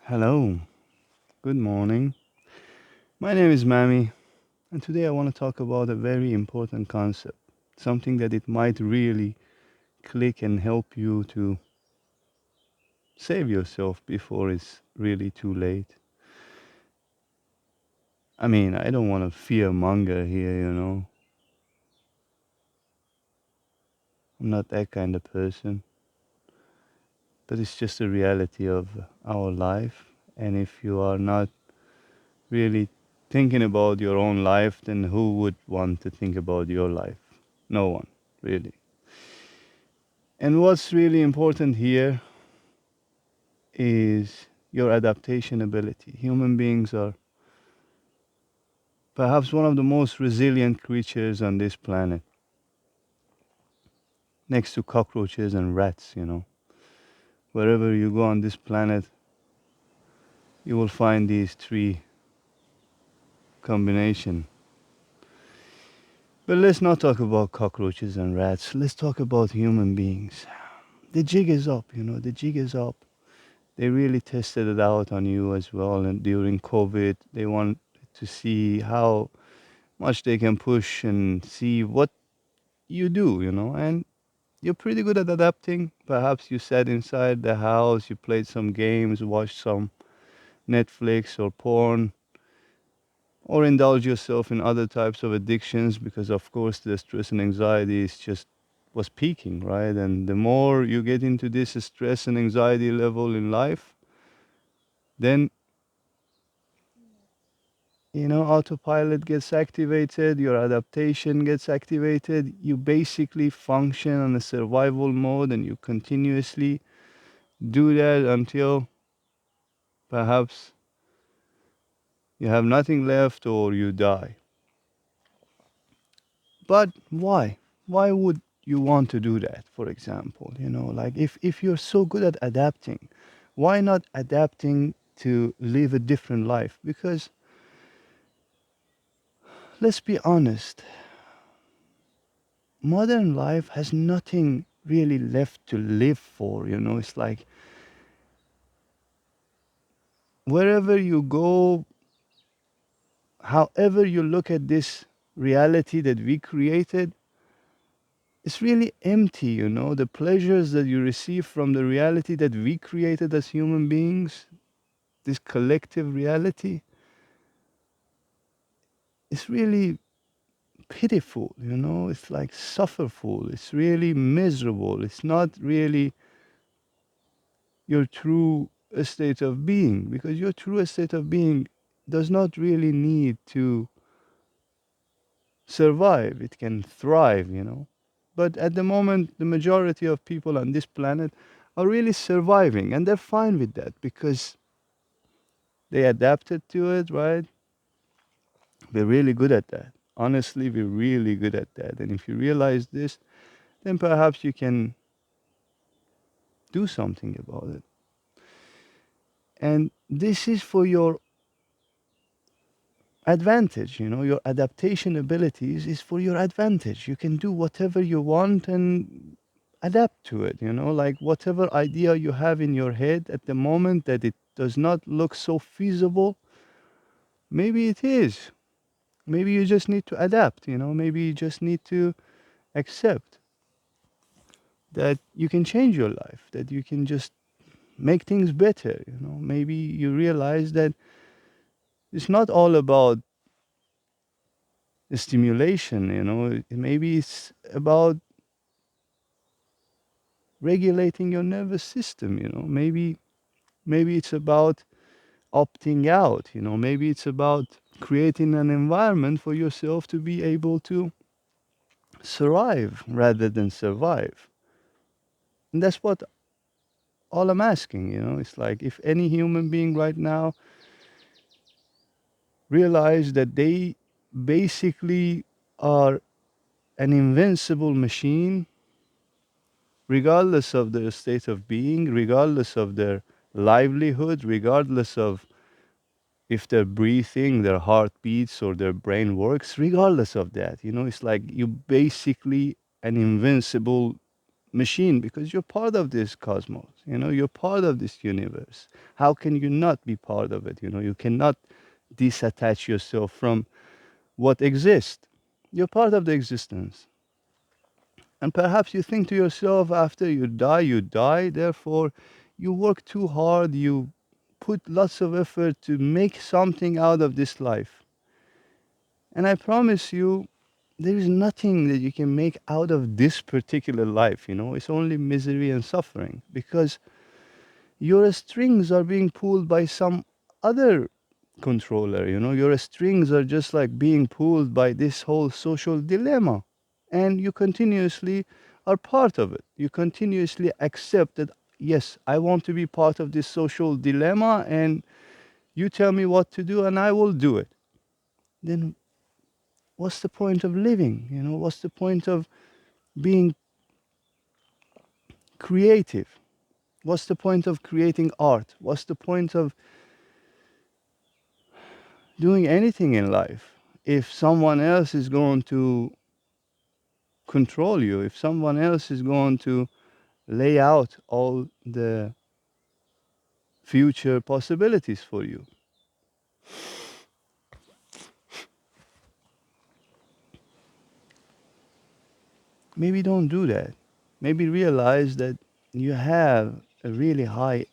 Hello, good morning. My name is Mami, and today I want to talk about a very important concept, something that it might really click and help you to save yourself before it's really too late. I mean, I don't want to fear monger here. I'm not that kind of person, but it's just a reality of our life. And if you are not really thinking about your own life, then who would want to think about your life? No one, really. And what's really important here is your adaptation ability. Human beings are perhaps one of the most resilient creatures on this planet, next to cockroaches and rats. Wherever you go on this planet, you will find these three combination. But let's not talk about cockroaches and rats. Let's talk about human beings. The jig is up. The jig is up. They really tested it out on you as well. And during COVID, they wanted to see how much they can push and see what you do. And you're pretty good at adapting. Perhaps you sat inside the house, you played some games, watched some Netflix or porn, or indulge yourself in other types of addictions because, of course, the stress and anxiety is just was peaking, right? And the more you get into this stress and anxiety level in life, then autopilot gets activated, your adaptation gets activated, you basically function on a survival mode and you continuously do that until perhaps you have nothing left or you die. But why? Why would you want to do that, for example? Like if you're so good at adapting, why not adapting to live a different life? Because let's be honest, modern life has nothing really left to live for. It's like wherever you go, however you look at this reality that we created, it's really empty. The pleasures that you receive from the reality that we created as human beings, this collective reality, is really pitiful. It's like sufferful, it's really miserable, it's not really your true state of being, because your true state of being does not really need to survive, it can thrive. But at the moment, the majority of people on this planet are really surviving, and they're fine with that because they adapted to it, right? We're really good at that. Honestly, we're really good at that. And if you realize this, then perhaps you can do something about it. And this is for your advantage. Your adaptation abilities is for your advantage. You can do whatever you want and adapt to it. Like whatever idea you have in your head at the moment that it does not look so feasible, maybe it is. Maybe you just need to adapt. Maybe you just need to accept that you can change your life, that you can just make things better. Maybe you realize that it's not all about stimulation. Maybe it's about regulating your nervous system. Maybe it's about opting out. Maybe it's about creating an environment for yourself to be able to thrive rather than survive. And that's what all I'm asking. It's like if any human being right now realize that they basically are an invincible machine, regardless of their state of being, regardless of their livelihood, regardless of if they're breathing, their heart beats, or their brain works, regardless of that. It's like you basically an invincible machine because you're part of this cosmos, you're part of this universe. How can you not be part of it? You cannot disattach yourself from what exists. You're part of the existence. And perhaps you think to yourself, after you die, therefore you work too hard, you put lots of effort to make something out of this life. And I promise you, there is nothing that you can make out of this particular life, it's only misery and suffering, because your strings are being pulled by some other controller. Your strings are just like being pulled by this whole social dilemma, and you continuously are part of it. You continuously accept that, yes, I want to be part of this social dilemma, and you tell me what to do and I will do it. Then what's the point of living? What's the point of being creative? What's the point of creating art? What's the point of doing anything in life if someone else is going to control you, if someone else is going to lay out all the future possibilities for you? Maybe don't do that. Maybe realize that you have a really high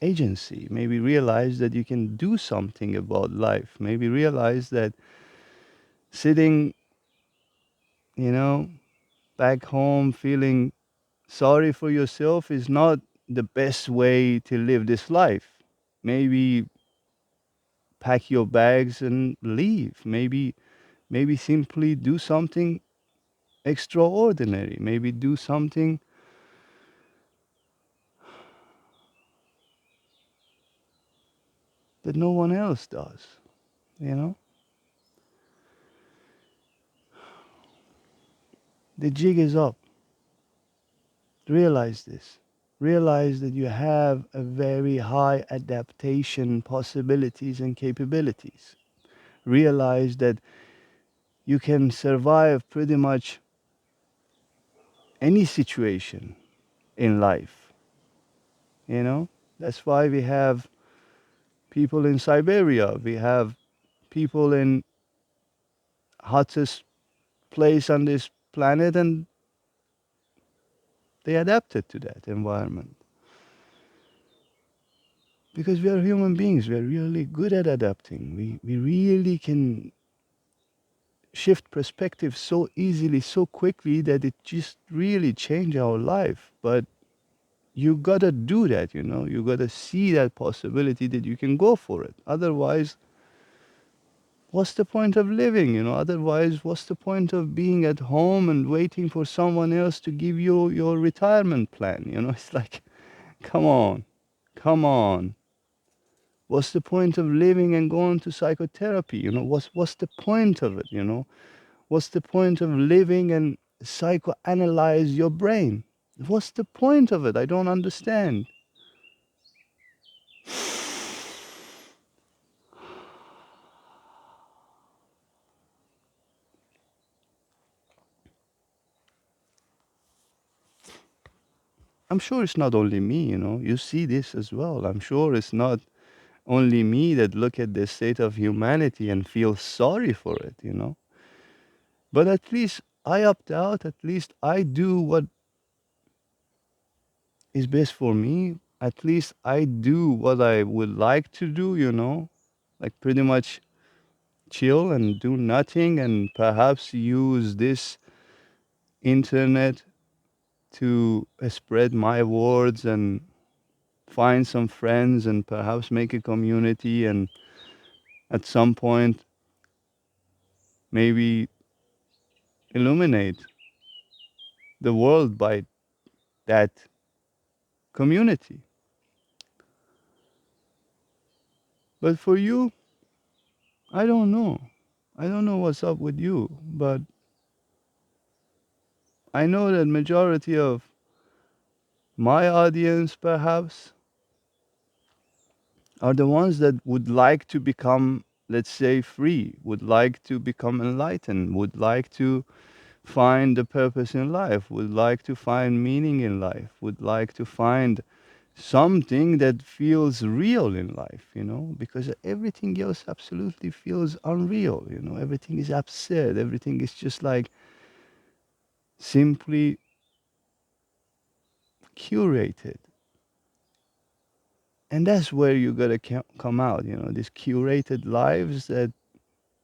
agency. Maybe realize that you can do something about life. Maybe realize that sitting, you know, back home feeling sorry for yourself is not the best way to live this life. Maybe pack your bags and leave. Maybe simply do something extraordinary. Maybe do something that no one else does, you know? The jig is up. Realize this. Realize that you have a very high adaptation possibilities and capabilities. Realize that you can survive pretty much any situation in life. That's why we have people in Siberia, we have people in hottest place on this planet, and they adapted to that environment. Because we are human beings, we are really good at adapting. We really can shift perspective so easily, so quickly, that it just really change our life. But you gotta do that, you gotta see that possibility that you can go for it. Otherwise, what's the point of living? Otherwise, what's the point of being at home and waiting for someone else to give you your retirement plan? It's like, come on, come on. What's the point of living and going to psychotherapy? What's the point of it? What's the point of living and psychoanalyze your brain? What's the point of it? I don't understand. I'm sure it's not only me, you see this as well. I'm sure it's not only me that look at the state of humanity and feel sorry for it. But at least I opt out. At least I do what is best for me. At least I do what I would like to do. Like pretty much chill and do nothing, and perhaps use this internet to spread my words and find some friends and perhaps make a community, and at some point maybe illuminate the world by that community. But for you, I don't know. I don't know what's up with you, but I know that majority of my audience perhaps are the ones that would like to become, let's say, free, would like to become enlightened, would like to find the purpose in life, would like to find meaning in life, would like to find something that feels real in life, because everything else absolutely feels unreal, everything is absurd, everything is just like simply curated. And that's where you gotta come out, these curated lives that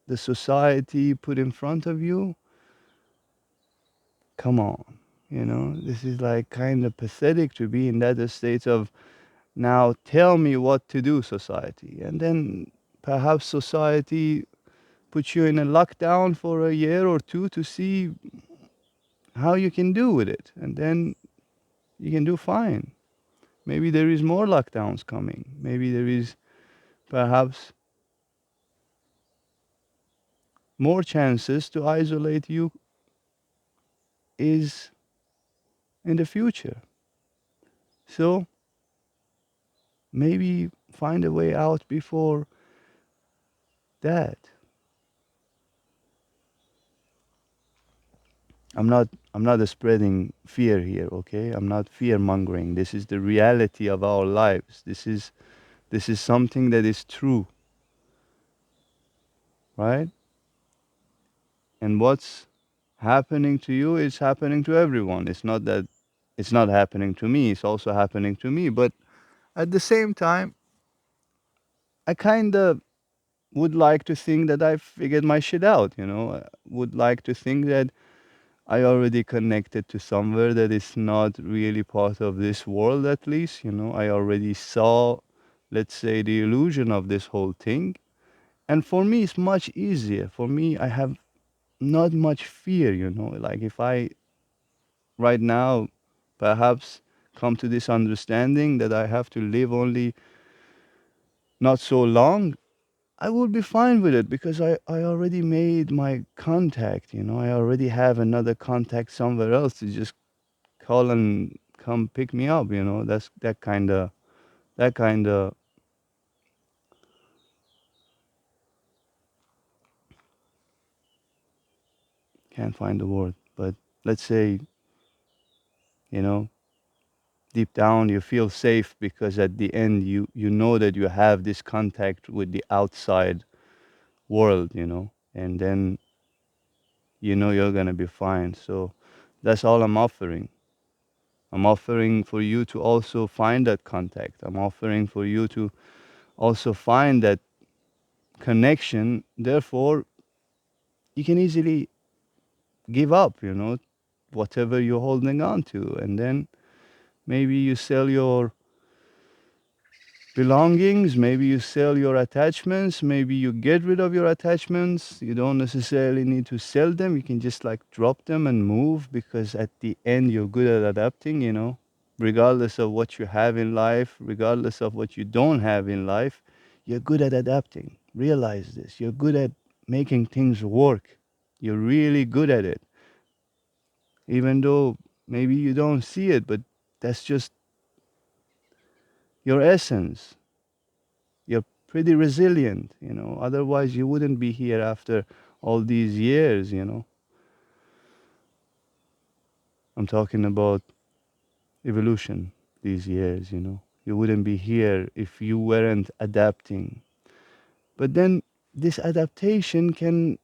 the society put in front of you. Come on, this is like kind of pathetic to be in that state of, now tell me what to do, society. And then perhaps society puts you in a lockdown for a year or two to see how you can do with it. And then you can do fine. Maybe there is more lockdowns coming. Maybe there is perhaps more chances to isolate you is in the future. So maybe find a way out before that. I'm not spreading fear here, okay? I'm not fear mongering. This is the reality of our lives. This is something that is true, right? And what's happening to you is happening to everyone. It's not that it's not happening to me, it's also happening to me. But at the same time, I kind of would like to think that I figured my shit out, I would like to think that I already connected to somewhere that is not really part of this world, at least, I already saw, let's say, the illusion of this whole thing. And for me, it's much easier. For me, I have not much fear, like if I right now perhaps come to this understanding that I have to live only not so long, I would be fine with it because I already made my contact, I already have another contact somewhere else to just call and come pick me up, That's that kind of can't find the word, but let's say, you know, deep down you feel safe because at the end you know that you have this contact with the outside world, and then you're gonna be fine. So that's all I'm offering. I'm offering for you to also find that contact. I'm offering for you to also find that connection. Therefore, you can easily give up, whatever you're holding on to. And then maybe you sell your belongings, maybe you sell your attachments, maybe you get rid of your attachments. You don't necessarily need to sell them. You can just like drop them and move because at the end you're good at adapting, regardless of what you have in life, regardless of what you don't have in life, you're good at adapting. Realize this. You're good at making things work. You're really good at it. Even though maybe you don't see it, but that's just your essence. You're pretty resilient, otherwise you wouldn't be here after all these years, I'm talking about evolution. These years, you wouldn't be here if you weren't adapting. But then this adaptation can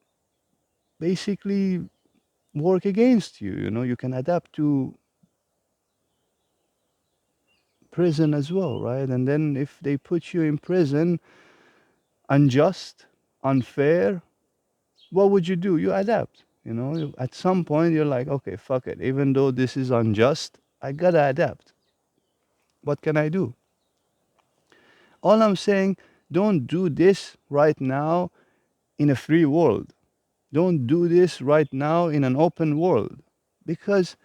basically work against you, you can adapt to prison as well, right? And then if they put you in prison, unjust, unfair, what would you do? You adapt. At some point you're like, okay, fuck it. Even though this is unjust, I gotta adapt. What can I do? All I'm saying, don't do this right now in a free world. Don't do this right now in an open world. Because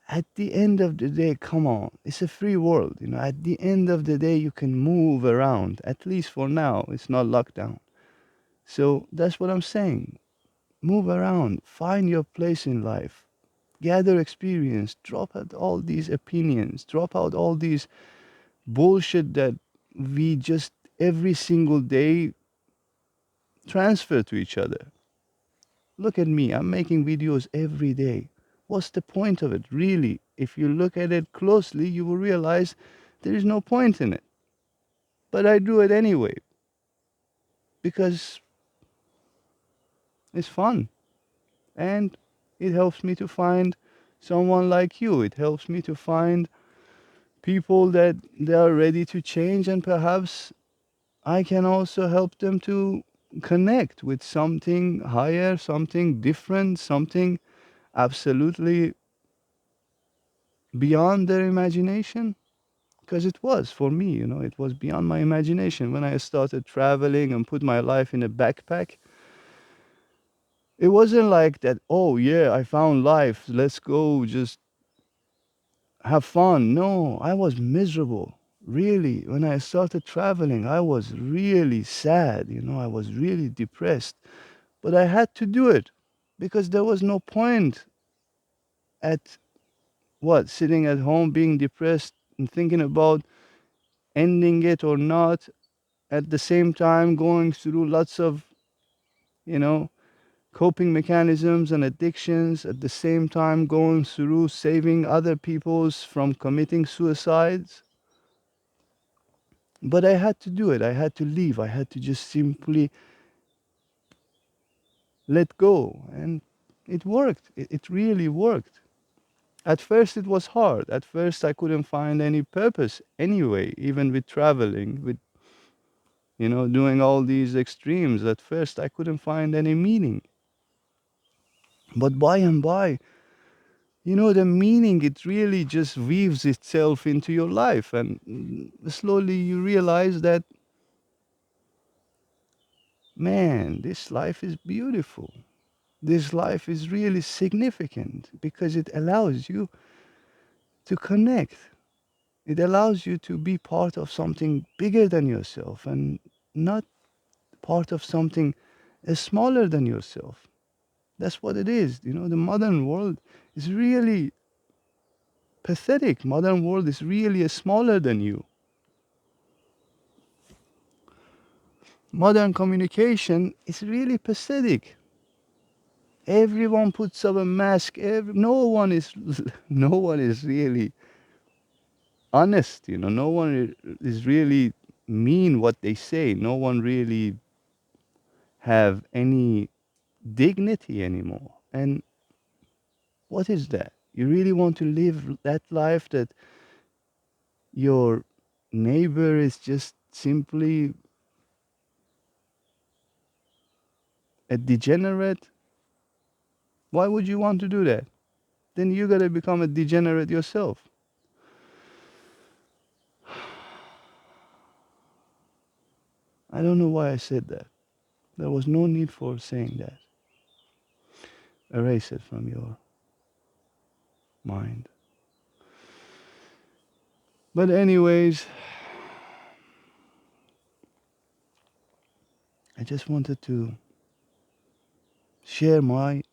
at the end of the day, come on, it's a free world. At the end of the day, you can move around. At least for now, it's not lockdown. So that's what I'm saying. Move around, find your place in life, gather experience, drop out all these opinions, drop out all these bullshit that we just every single day transfer to each other. Look at me, I'm making videos every day. What's the point of it, really? If you look at it closely, you will realize there is no point in it. But I do it anyway because it's fun and it helps me to find someone like you. It helps me to find people that they are ready to change, and perhaps I can also help them to connect with something higher, something different, something absolutely beyond their imagination. Because it was for me, it was beyond my imagination. When I started traveling and put my life in a backpack, it wasn't like that, oh yeah, I found life, let's go just have fun. No, I was miserable. Really, when I started traveling, I was really sad, I was really depressed. But I had to do it because there was no point at sitting at home being depressed and thinking about ending it or not, at the same time going through lots of, you know, coping mechanisms and addictions, at the same time going through saving other people's from committing suicides. But I had to do it. I had to leave. I had to just simply let go. And it worked. It really worked. At first, it was hard. At first, I couldn't find any purpose anyway, even with traveling, with, doing all these extremes. At first, I couldn't find any meaning. But by and by, the meaning, it really just weaves itself into your life. And slowly you realize that, man, this life is beautiful. This life is really significant because it allows you to connect. It allows you to be part of something bigger than yourself and not part of something smaller than yourself. That's what it is. The modern world is really pathetic. Modern world is really smaller than you. Modern communication is really pathetic. Everyone puts up a mask. No one is no one is really honest. No one is really mean what they say. No one really have any dignity anymore. And what is that? You really want to live that life that your neighbor is just simply a degenerate? Why would you want to do that? Then you gotta become a degenerate yourself. I don't know why I said that. There was no need for saying that. Erase it from your mind. But anyways, I just wanted to share my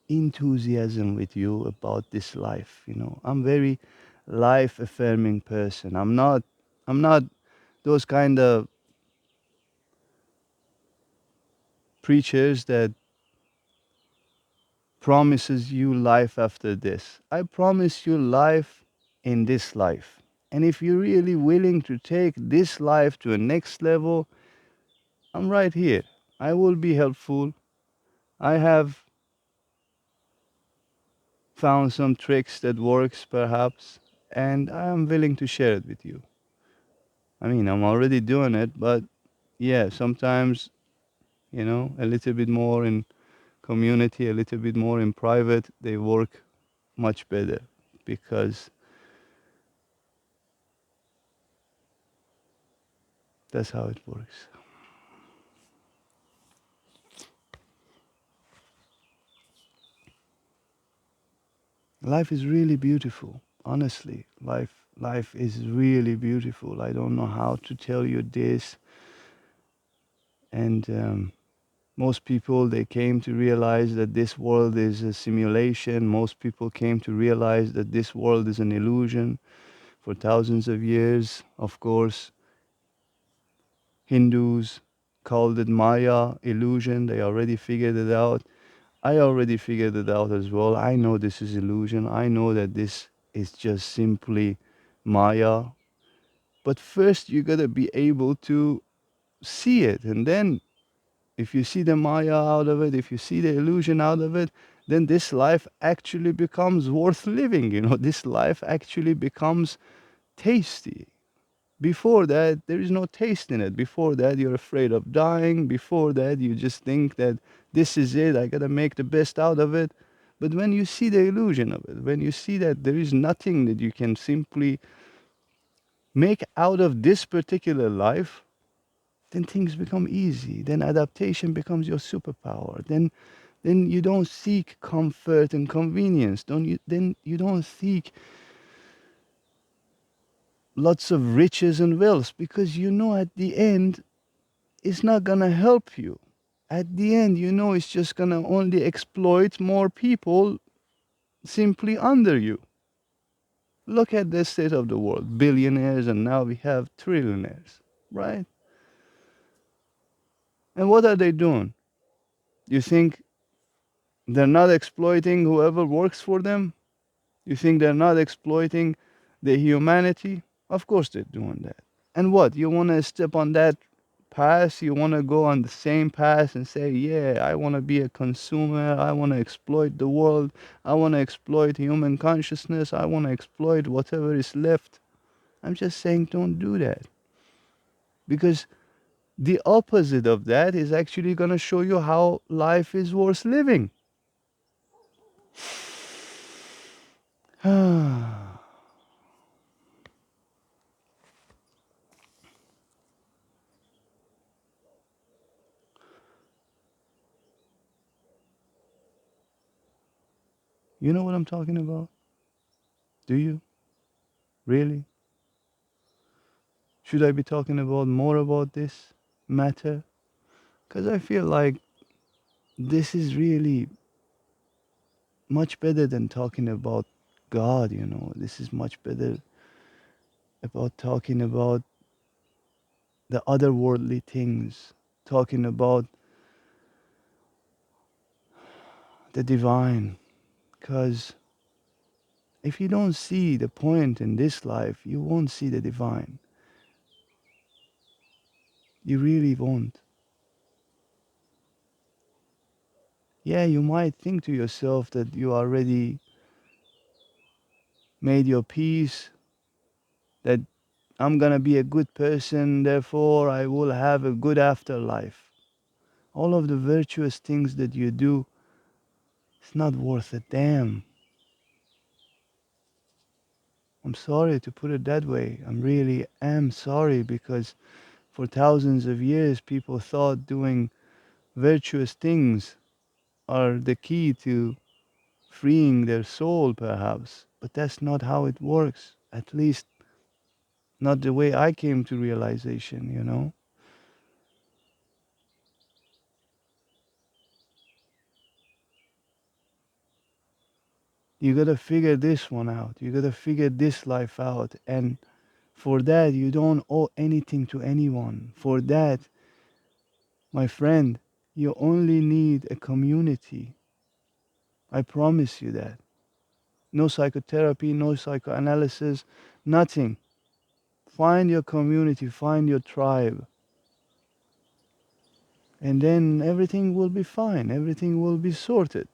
enthusiasm with you about this life. I'm very life affirming person. I'm not those kind of preachers that promises you life after this. I promise you life in this life. And if you're really willing to take this life to a next level, I'm right here. I will be helpful. I have found some tricks that works perhaps, and I am willing to share it with you. I mean, I'm already doing it, but yeah, sometimes, a little bit more in community, a little bit more in private, they work much better because that's how it works. Life is really beautiful. Honestly, life is really beautiful. I don't know how to tell you this. And most people, they came to realize that this world is a simulation. Most people came to realize that this world is an illusion for thousands of years. Of course, Hindus called it Maya, illusion. They already figured it out. I already figured it out as well. I know this is illusion. I know that this is just simply Maya. But first, you gotta be able to see it. And then, if you see the Maya out of it, if you see the illusion out of it, then this life actually becomes worth living. You know, this life actually becomes tasty. Before that, there is no taste in it. Before that, you're afraid of dying. Before that, you just think that this is it, I gotta make the best out of it. But when you see the illusion of it, when you see that there is nothing that you can simply make out of this particular life, then things become easy. Then adaptation becomes your superpower. Then you don't seek comfort and convenience. Then you don't seek lots of riches and wealth, because you know at the end it's not gonna help you. At the end, you know it's just gonna only exploit more people simply under you. Look at the state of the world, billionaires, and now we have trillionaires, right? And what are they doing? You think they're not exploiting whoever works for them? You think they're not exploiting the humanity? Of course they're doing that. And what? You want to step on that path? You want to go on the same path and say, yeah, I want to be a consumer. I want to exploit the world. I want to exploit human consciousness. I want to exploit whatever is left. I'm just saying, don't do that. Because the opposite of that is actually going to show you how life is worth living. You know what I'm talking about? Do you? Really? Should I be talking about more about this matter? Because I feel like this is really much better than talking about God, you know. This is much better about talking about the otherworldly things, talking about the divine. Because if you don't see the point in this life, you won't see the divine. You really won't. Yeah, you might think to yourself that you already made your peace, that I'm gonna be a good person, therefore I will have a good afterlife. All of the virtuous things that you do, it's not worth a damn. I'm sorry to put it that way. I really am sorry, because for thousands of years people thought doing virtuous things are the key to freeing their soul, perhaps. But that's not how it works. At least not the way I came to realization, you know? You gotta figure this one out. You gotta figure this life out. And for that, you don't owe anything to anyone. For that, my friend, you only need a community. I promise you that. No psychotherapy, no psychoanalysis, nothing. Find your community, find your tribe, and then everything will be fine. Everything will be sorted.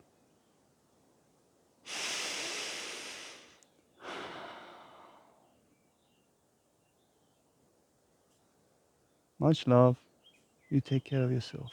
Much love. You take care of yourself.